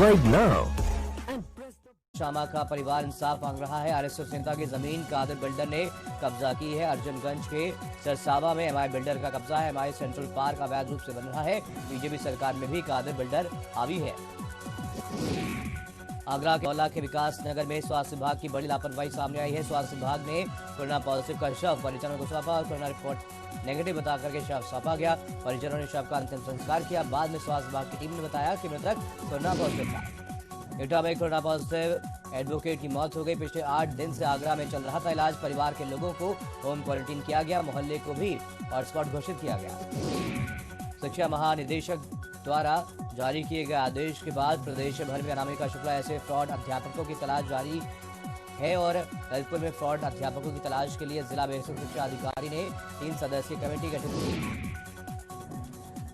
Subscribe now. शामा का परिवार इंसाफ मांग रहा है। आरएसएस नेता की जमीन कादिर बिल्डर ने कब्जा की है। अर्जुनगंज के सरसावा में एमआई बिल्डर का कब्जा है। एमआई सेंट्रल पार्क अवैध रूप से बन रहा है। बीजेपी सरकार में भी कादिर बिल्डर हावी है। आगरा के औला के विकास नगर में स्वास्थ्य विभाग की बड़ी लापरवाही सामने आई है। स्वास्थ्य विभाग ने कोरोना पॉजिटिव का शव परिजनों को सौंपा और कोरोना रिपोर्ट नेगेटिव बता करके शव सौंपा गया। परिजनों ने शव का अंतिम संस्कार किया। बाद में स्वास्थ्य विभाग की टीम ने बताया कि मृतक कोरोना पॉजिटिव था। एटा में कोरोना पॉजिटिव एडवोकेट की मौत हो गई। पिछले 8 दिन से आगरा में चल रहा था इलाज। परिवार के लोगों को होम क्वारंटीन किया गया। मोहल्ले को भी हॉटस्पॉट घोषित किया गया। शिक्षा महानिदेशक द्वारा जारी किए गए आदेश के बाद प्रदेश भर में अनामिका शुक्ला ऐसे फ्रॉड अध्यापकों की तलाश जारी है और ललितपुर में फ्रॉड अध्यापकों की तलाश के लिए जिला बेसिक शिक्षा अधिकारी ने 3 सदस्यीय कमेटी गठित की।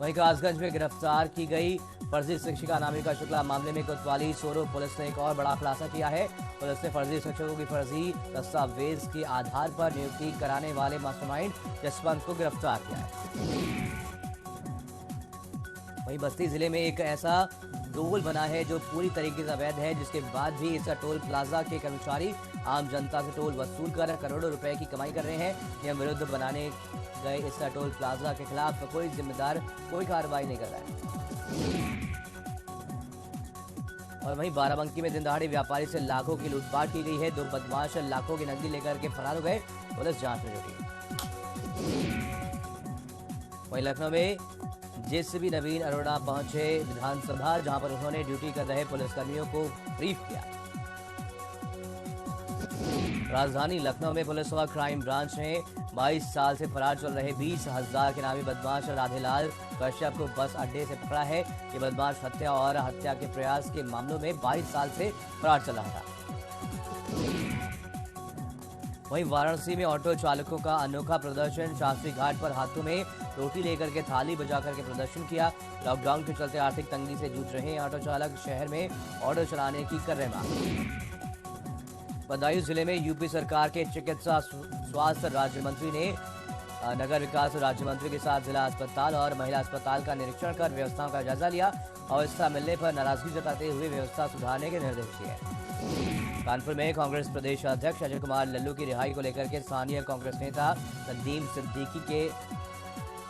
वहीं कासगंज में गिरफ्तार की गई फर्जी शिक्षिका अनामिका शुक्ला मामले में कोतवाली सोरो पुलिस ने एक और बड़ा खुलासा किया है। पुलिस ने फर्जी शिक्षकों की फर्जी दस्तावेज के आधार पर नियुक्ति कराने वाले मास्टरमाइंड जसवंत को गिरफ्तार किया है। वहीं बस्ती जिले में एक ऐसा टोल बना है जो पूरी तरीके से अवैध है, जिसके बाद भी इस टोल प्लाजा के कर्मचारी आम जनता से टोल वसूल कर करोड़ों रुपए की कमाई कर रहे हैं। नियम विरुद्ध बनाने गए इस टोल प्लाजा के खिलाफ कोई जिम्मेदार कोई कार्रवाई नहीं कर रहा है। और वहीं बाराबंकी में दिन दहाड़े व्यापारी से लाखों की लूटपाट की गई है। 2 बदमाश लाखों की नकदी लेकर के फरार हो गए। पुलिस जांच में जुटी। वहीं लखनऊ में जेसीबी नवीन अरोड़ा पहुंचे विधानसभा, जहां पर उन्होंने ड्यूटी कर रहे पुलिसकर्मियों को ब्रीफ किया। राजधानी लखनऊ में पुलिस और क्राइम ब्रांच ने 22 साल से फरार चल रहे 20,000 के नामी बदमाश राधेलाल कश्यप को बस अड्डे से पकड़ा है। ये बदमाश हत्या और हत्या के प्रयास के मामलों में 22 साल से फरार चल रहा था। वहीं वाराणसी में ऑटो चालकों का अनोखा प्रदर्शन। शास्त्री घाट पर हाथों में रोटी लेकर के थाली बजा करके प्रदर्शन किया। लॉकडाउन के चलते आर्थिक तंगी से जूझ रहे ऑटो चालक शहर में ऑटो चलाने की कर रहे मांग। बदायूं जिले में यूपी सरकार के चिकित्सा स्वास्थ्य राज्य मंत्री ने नगर विकास राज्य मंत्री के साथ जिला अस्पताल और महिला अस्पताल का निरीक्षण कर व्यवस्थाओं का जायजा लिया। अव्यवस्था मिलने पर नाराजगी जताते हुए व्यवस्था सुधारने के निर्देश दिए। कानपुर में कांग्रेस प्रदेश अध्यक्ष अजय कुमार लल्लू की रिहाई को लेकर के स्थानीय कांग्रेस नेता नदीम सिद्दीकी के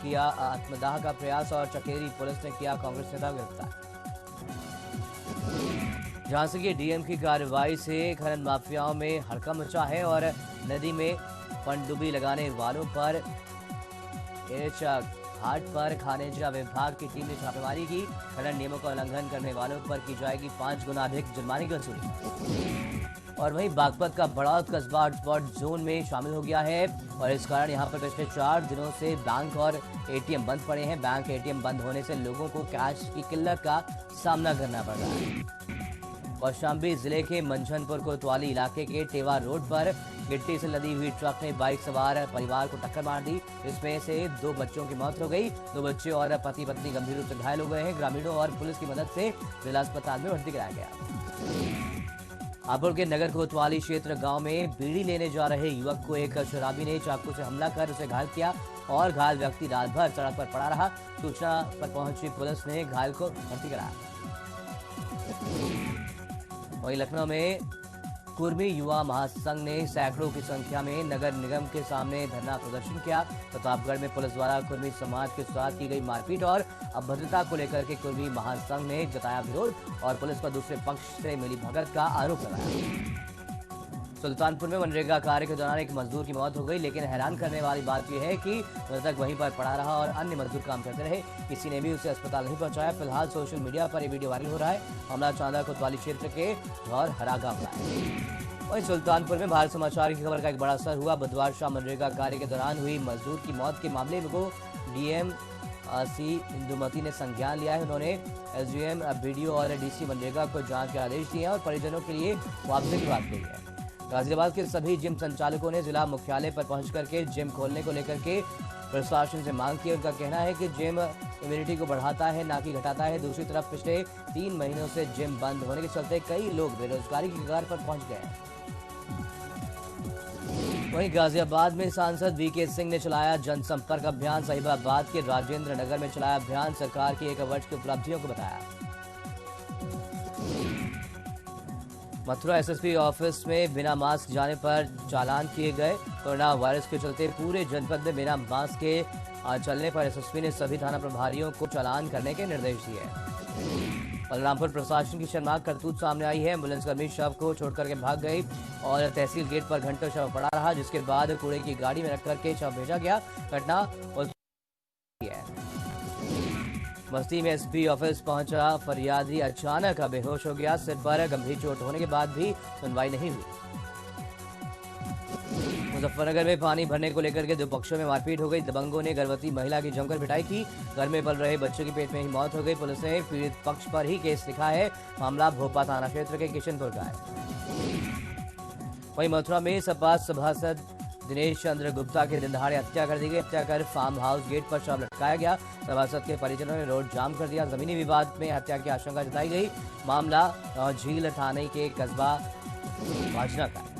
किया आत्मदाह का प्रयास और चकेरी पुलिस ने किया कांग्रेस नेता गिरफ्तार। झांसी के डीएम की कार्रवाई से खनन माफियाओं में हड़कंप मचा है और नदी में पनडुब्बी लगाने वालों पर घाट पर खनिज विभाग की टीम ने छापेमारी की। खनन नियमों का उल्लंघन करने वालों पर की जाएगी 5 गुना अधिक जुर्माने की वसूली। और वहीं बागपत का बड़ौद कस्बा हॉटस्पॉट जोन में शामिल हो गया है और इस कारण यहां पर पिछले 4 दिनों से बैंक और एटीएम बंद पड़े हैं। बैंक एटीएम बंद होने से लोगों को कैश की किल्लत का सामना करना पड़ रहा है। कौशाम्बी जिले के मंझनपुर कोतवाली इलाके के टेवा रोड पर गिट्टी से लदी हुई ट्रक ने बाइक सवार परिवार को टक्कर मार दी। इसमें से 2 बच्चों की मौत हो गई। 2 बच्चे और पति पत्नी गंभीर रूप से घायल हो गए हैं। ग्रामीणों और पुलिस की मदद से जिला अस्पताल में भर्ती कराया गया। हापुड़ के नगर कोतवाली क्षेत्र गांव में बीड़ी लेने जा रहे युवक को एक शराबी ने चाकू से हमला कर उसे घायल किया और घायल व्यक्ति रात भर सड़क पर पड़ा रहा। सूचना पर पहुंची पुलिस ने घायल को भर्ती कराया। वहीं लखनऊ में कुर्मी युवा महासंघ ने सैकड़ों की संख्या में नगर निगम के सामने धरना प्रदर्शन किया। प्रतापगढ़ में पुलिस द्वारा कुर्मी समाज के साथ की गई मारपीट और अभद्रता को लेकर के कुर्मी महासंघ ने जताया विरोध और पुलिस पर दूसरे पक्ष से मिलीभगत का आरोप लगाया। सुल्तानपुर में मनरेगा कार्य के दौरान एक मजदूर की मौत हो गई, लेकिन हैरान करने वाली बात यह है कि मृतक वहीं पर पड़ा रहा और अन्य मजदूर काम करते रहे। किसी ने भी उसे अस्पताल नहीं पहुंचाया। फिलहाल सोशल मीडिया पर यह वीडियो वायरल हो रहा है। मामला चांदा कोतवाली क्षेत्र के और हरागा का है। वहीं सुल्तानपुर में भारत समाचार की खबर का एक बड़ा असर हुआ। बुधवार शाम मनरेगा कार्य के दौरान हुई मजदूर की मौत के मामले को डीएम सी इंदुमती ने संज्ञान लिया है। उन्होंने एसडीएम बीडीओ और डीसी मनरेगा को जांच के आदेश दिए और परिजनों के लिए मुआवजे की बात कही है। गाजियाबाद के सभी जिम संचालकों ने जिला मुख्यालय पर पहुंच करके जिम खोलने को लेकर के प्रशासन से मांग की। उनका कहना है कि जिम इम्यूनिटी को बढ़ाता है, ना कि घटाता है। दूसरी तरफ पिछले 3 महीनों से जिम बंद होने के चलते कई लोग बेरोजगारी की कगार पर पहुंच गए हैं। वहीं गाजियाबाद में सांसद वीके सिंह ने चलाया जनसंपर्क अभियान। साहिबाबाद के राजेंद्र नगर में चलाया अभियान। सरकार की 1 वर्ष की उपलब्धियों को बताया। मथुरा एसएसपी ऑफिस में बिना मास्क जाने पर चालान किए गए। कोरोना वायरस के चलते पूरे जनपद में बिना मास्क के चलने पर एसएसपी ने सभी थाना प्रभारियों को चालान करने के निर्देश दिए। बलरामपुर प्रशासन की शर्मनाक करतूत सामने आई है। एम्बुलेंस कर्मी शव को छोड़कर के भाग गई और तहसील गेट पर घंटों शव पड़ा रहा, जिसके बाद कूड़े की गाड़ी में रख करके शव भेजा गया। घटना बस्ती में एसपी ऑफिस पहुंचा फरियादी अचानक बेहोश हो गया। सिर पर गंभीर चोट होने के बाद भी सुनवाई नहीं हुई। मुजफ्फरनगर में पानी भरने को लेकर के दो पक्षों में मारपीट हो गई। दबंगों ने गर्भवती महिला की जमकर पिटाई की। घर में पल रहे बच्चे की पेट में ही मौत हो गई। पुलिस ने पीड़ित पक्ष पर ही केस लिखा है। मामला भोपा थाना क्षेत्र के किशनपुर का है। वहीं मथुरा में सपा सभासद दिनेश चंद्र गुप्ता की दिन दहाड़े हत्या कर दी गई। हत्या कर फार्म हाउस गेट पर शव लटकाया गया। सभासद के परिजनों ने रोड जाम कर दिया। जमीनी विवाद में हत्या की आशंका जताई गई। मामला झील थाने के कस्बा बाजना का है।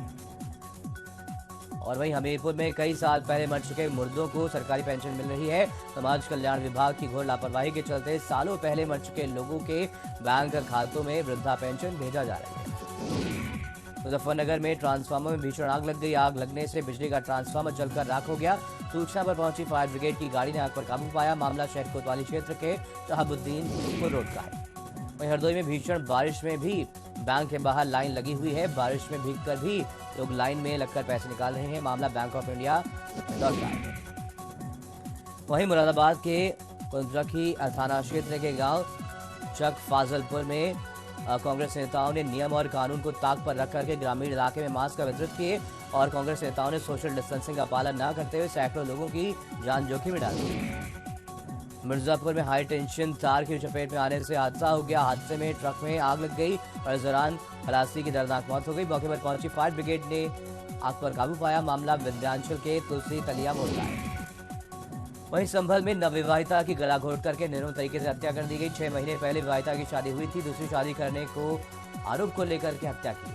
और वहीं हमीरपुर में कई साल पहले मर चुके मुर्दों को सरकारी पेंशन मिल रही है। समाज कल्याण विभाग की घोर लापरवाही के चलते सालों पहले मर चुके लोगों के बैंक खातों में वृद्धा पेंशन भेजा जा रहा है। मुजफ्फरनगर में ट्रांसफार्मर में भीषण आग लग गई। आग लगने से बिजली का ट्रांसफार्मर जलकर राख हो गया। सूचना पर पहुंची फायर ब्रिगेड की गाड़ी ने आग पर काबू पाया। मामला शहर कोतवाली क्षेत्र के शहाबुद्दीनपुर रोड का है। वहीं हरदोई में भीषण बारिश में भी बैंक के बाहर लाइन लगी हुई है। बारिश में भीगकर भी लोग लाइन में लगकर पैसे निकाल रहे हैं। मामला बैंक ऑफ इंडिया का है। वहीं मुरादाबाद के कुंद्रखी थाना क्षेत्र के गांव चक फाजलपुर में कांग्रेस नेताओं ने नियम और कानून को ताक पर रख करके ग्रामीण इलाके में मास्क वितरित किए और कांग्रेस नेताओं ने सोशल डिस्टेंसिंग का पालन न करते हुए सैकड़ों लोगों की जान जोखिम में डाल दी। मिर्जापुर में हाई टेंशन तार की चपेट में आने से हादसा हो गया। हादसे में ट्रक में आग लग गई और इस दौरान खलासी की दर्दनाक मौत हो गई। मौके पर पहुंची फायर ब्रिगेड ने आग पर काबू पाया। मामला विंध्याचल के तुलसी तलिया मोड़ का है। वहीं संभल में नवविवाहिता की गला घोट करके निर्मम तरीके से हत्या कर दी गई। 6 महीने पहले विवाहिता की शादी हुई थी। दूसरी शादी करने को आरोप को लेकर के हत्या की।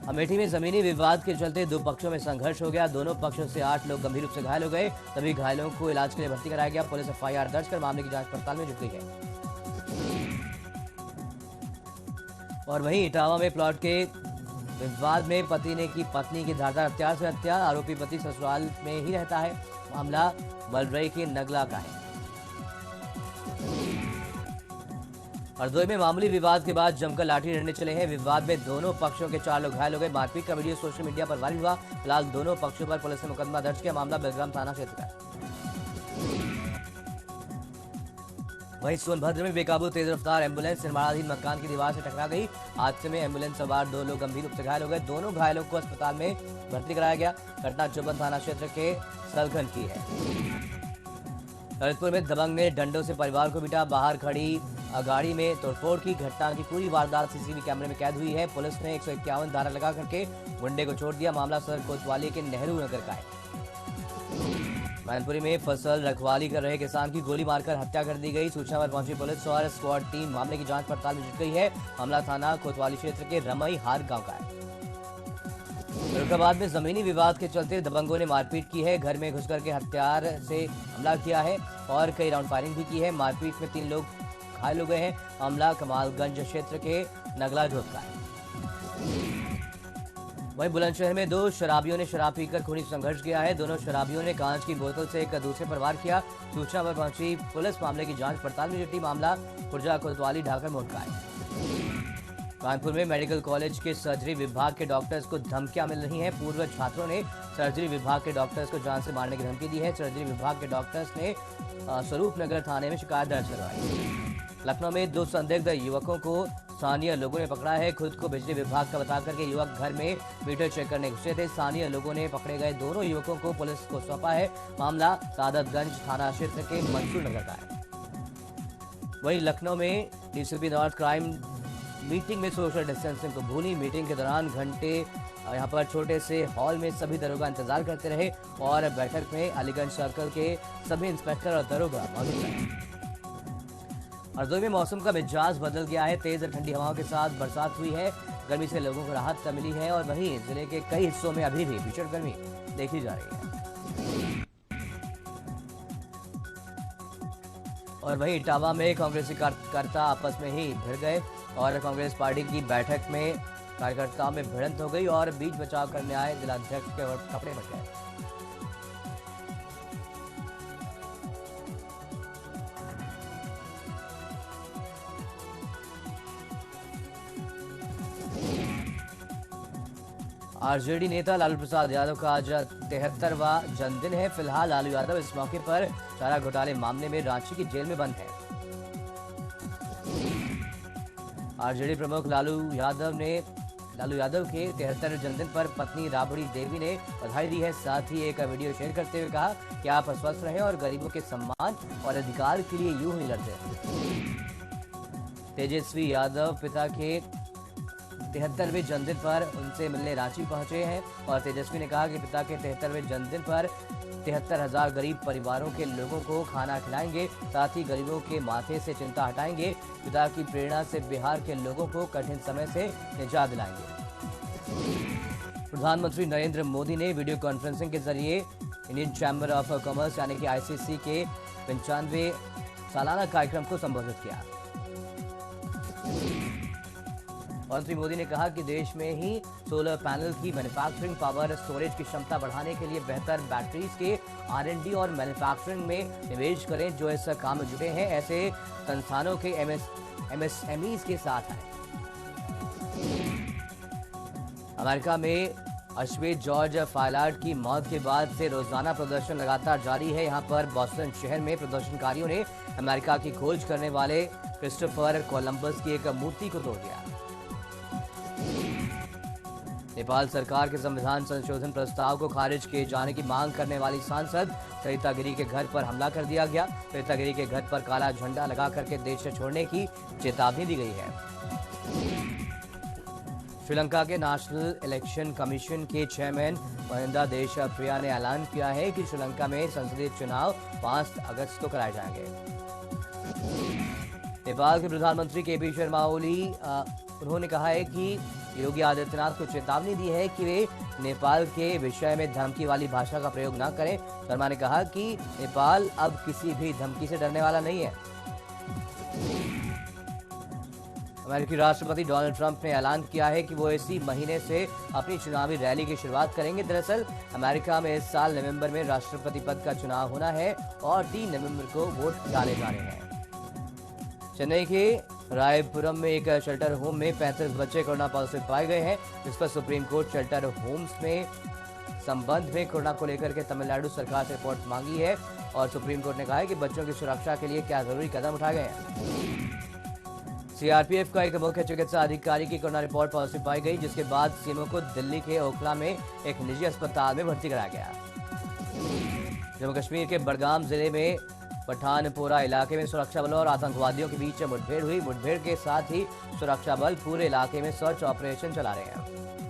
अमेठी में जमीनी विवाद के चलते दो पक्षों में संघर्ष हो गया। दोनों पक्षों से 8 लोग गंभीर रूप से घायल हो गए। सभी घायलों को इलाज के लिए भर्ती कराया गया। पुलिस एफआईआर दर्ज कर मामले की जांच पड़ताल में जुट गई है। और वहीं इटावा में प्लॉट के विवाद में पति ने की पत्नी की धारदार हथियार से हत्या। आरोपी पति ससुराल में ही रहता है। मामला बलरई के नगला का है। हरदोई में मामूली विवाद के बाद जमकर लाठी डंडे चले हैं। विवाद में दोनों पक्षों के 4 लोग घायल हो गए। मारपीट का वीडियो सोशल मीडिया पर वायरल हुआ। फिलहाल दोनों पक्षों पर पुलिस ने मुकदमा दर्ज किया। मामला बेलग्राम थाना क्षेत्र का है। वहीं सोनभद्र में बेकाबू तेज रफ्तार एम्बुलेंस निर्माणाधीन मकान की दीवार से टकरा गई। हादसे में एम्बुलेंस सवार 2 लोग गंभीर रूप से घायल हो गए। दोनों घायलों को अस्पताल में भर्ती कराया गया। घटना चौबन थाना क्षेत्र के सलखन की है। ललितपुर में दबंग ने डंडों से परिवार को पीटा। बाहर खड़ी गाड़ी में तोड़फोड़ की। घटना की पूरी वारदात सीसीटीवी कैमरे में कैद हुई है। पुलिस ने 151 धारा लगा करके गुंडे को छोड़ दिया। मामला सदर कोतवाली के नेहरू नगर का है। मैनपुरी में फसल रखवाली कर रहे किसान की गोली मारकर हत्या कर दी गई। सूचना पर पहुंची पुलिस और स्क्वाड टीम मामले की जांच पड़ताल में जुट गई है। मामला थाना कोतवाली क्षेत्र के रमई हार गांव का है। फिरोजाबाद में जमीनी विवाद के चलते दबंगों ने मारपीट की है। घर में घुसकर के हथियार से हमला किया है और कई राउंड फायरिंग भी की है। मारपीट में 3 लोग घायल हो गए हैं। मामला कमालगंज क्षेत्र के नगला जोत का है। वहीं बुलंदशहर में 2 शराबियों ने शराब पीकर खूनी संघर्ष किया है। दोनों शराबियों ने कांच की बोतल से एक दूसरे पर वार किया। सूचना पर पहुंची पुलिस मामले की जांच पड़ताल में जुटी। मामला खुर्जा कोतवाली ढाकर मोड़ का है। कानपुर में मेडिकल कॉलेज के सर्जरी विभाग के डॉक्टर्स को धमकियां मिल रही हैं। पूर्व छात्रों ने सर्जरी विभाग के डॉक्टर्स को जान से मारने की धमकी दी है। सर्जरी विभाग के डॉक्टर्स ने स्वरूप नगर थाने में शिकायत दर्ज करवाई। लखनऊ में 2 संदिग्ध युवकों को स्थानीय लोगों ने पकड़ा है। खुद को बिजली विभाग का बता करके युवक घर में मीटर चेक करने घुसे थे। स्थानीय लोगों ने पकड़े गए दोनों युवकों को पुलिस को सौंपा है। मामला सादतगंज थाना क्षेत्र के मंसूर नगर का है। वहीं लखनऊ में डीसीपी नॉर्थ क्राइम मीटिंग में सोशल डिस्टेंसिंग को भूली। मीटिंग के दौरान घंटे यहाँ पर छोटे से हॉल में सभी दरोगा इंतजार करते रहे और बैठक में अलीगंज सर्कल के सभी इंस्पेक्टर और दरोगा मौजूद रहे। हरदोई में मौसम का मिजाज बदल गया है। तेज ठंडी हवाओं के साथ बरसात हुई है। गर्मी से लोगों को राहत मिली है और वहीं जिले के कई हिस्सों में अभी भी भीषण गर्मी देखी जा रही है। और वहीं इटावा में कांग्रेसी कार्यकर्ता आपस में ही भिड़ गए। और कांग्रेस पार्टी की बैठक में कार्यकर्ताओं में भिड़ंत हो गई और बीच बचाव करने आए जिलाध्यक्ष के कपड़े फट गए। आरजेडी नेता लालू प्रसाद यादव का आज 73वां जन्मदिन है। फिलहाल लालू यादव इस मौके पर चारा घोटाले मामले में रांची की जेल में बंद है। आरजेडी प्रमुख लालू यादव के 73वें जन्मदिन पर पत्नी राबड़ी देवी ने बधाई दी है। साथ ही एक वीडियो शेयर करते हुए कहा कि आप स्वस्थ रहें और गरीबों के सम्मान और अधिकार के लिए यूं ही लड़ते रहें। तेजस्वी यादव पिता के 73वें जन्मदिन पर उनसे मिलने रांची पहुंचे हैं और तेजस्वी ने कहा कि पिता के 73वें जन्मदिन पर 73,000 गरीब परिवारों के लोगों को खाना खिलाएंगे। साथ ही गरीबों के माथे से चिंता हटाएंगे। पिता की प्रेरणा से बिहार के लोगों को कठिन समय से निजात दिलाएंगे। प्रधानमंत्री नरेंद्र मोदी ने वीडियो कॉन्फ्रेंसिंग के जरिए इंडियन चैम्बर ऑफ कॉमर्स यानी कि आईसीसी के 95वें सालाना कार्यक्रम को संबोधित किया। मंत्री मोदी ने कहा कि देश में ही सोलर पैनल की मैन्युफैक्चरिंग पावर स्टोरेज की क्षमता बढ़ाने के लिए बेहतर बैटरीज के R&D और मैन्युफैक्चरिंग में निवेश करें। जो इस काम में जुटे हैं ऐसे संस्थानों के MSMEs के साथ हैं। अमेरिका में अश्वेत जॉर्ज फायलार्ड की मौत के बाद से रोजाना प्रदर्शन लगातार जारी है। यहां पर बॉस्टन शहर में प्रदर्शनकारियों ने अमेरिका की खोज करने वाले क्रिस्टोफर कोलंबस की एक मूर्ति को तोड़ दिया। नेपाल सरकार के संविधान संशोधन प्रस्ताव को खारिज किए जाने की मांग करने वाली सांसद सरिता गिरी के घर पर हमला कर दिया गया। सरिता गिरी के घर पर काला झंडा लगा करके देश से छोड़ने की चेतावनी दी गई है। श्रीलंका के नेशनल इलेक्शन कमीशन के चेयरमैन महिंदा देशप्रिया ने ऐलान किया है कि श्रीलंका में संसदीय चुनाव 5 अगस्त को कराए जाएंगे। नेपाल के प्रधानमंत्री केपी शर्मा ओली उन्होंने कहा है कि योगी आदित्यनाथ को चेतावनी दी है कि वे नेपाल के विषय में धमकी वाली भाषा का प्रयोग न करें। शर्मा ने कहा कि नेपाल अब किसी भी धमकी से डरने वाला नहीं है। अमेरिकी राष्ट्रपति डोनाल्ड ट्रंप ने ऐलान किया है कि वो इसी महीने से अपनी चुनावी रैली की शुरुआत करेंगे। दरअसल अमेरिका में इस साल नवंबर में राष्ट्रपति पद का चुनाव होना है और 3 नवंबर को वोट डाले जाने हैं। चेन्नई के रायपुरम में एक शेल्टर होम में 35 बच्चे कोरोना पॉजिटिव पाए गए हैं। इस पर सुप्रीम कोर्ट शेल्टर होम्स में संबंध में कोरोना को लेकर के तमिलनाडु सरकार से रिपोर्ट मांगी है और सुप्रीम कोर्ट ने कहा है कि बच्चों की सुरक्षा के लिए क्या जरूरी कदम उठाए गए हैं। सीआरपीएफ का एक मुख्य चिकित्सा अधिकारी की कोरोना रिपोर्ट पॉजिटिव पाई गई, जिसके बाद सीएमओ को दिल्ली के ओखला में एक निजी अस्पताल में भर्ती कराया गया। जम्मू कश्मीर के बडगाम जिले में पठानपोरा इलाके में सुरक्षा बलों और आतंकवादियों के बीच मुठभेड़ हुई। मुठभेड़ के साथ ही सुरक्षा बल पूरे इलाके में सर्च ऑपरेशन चला रहे हैं।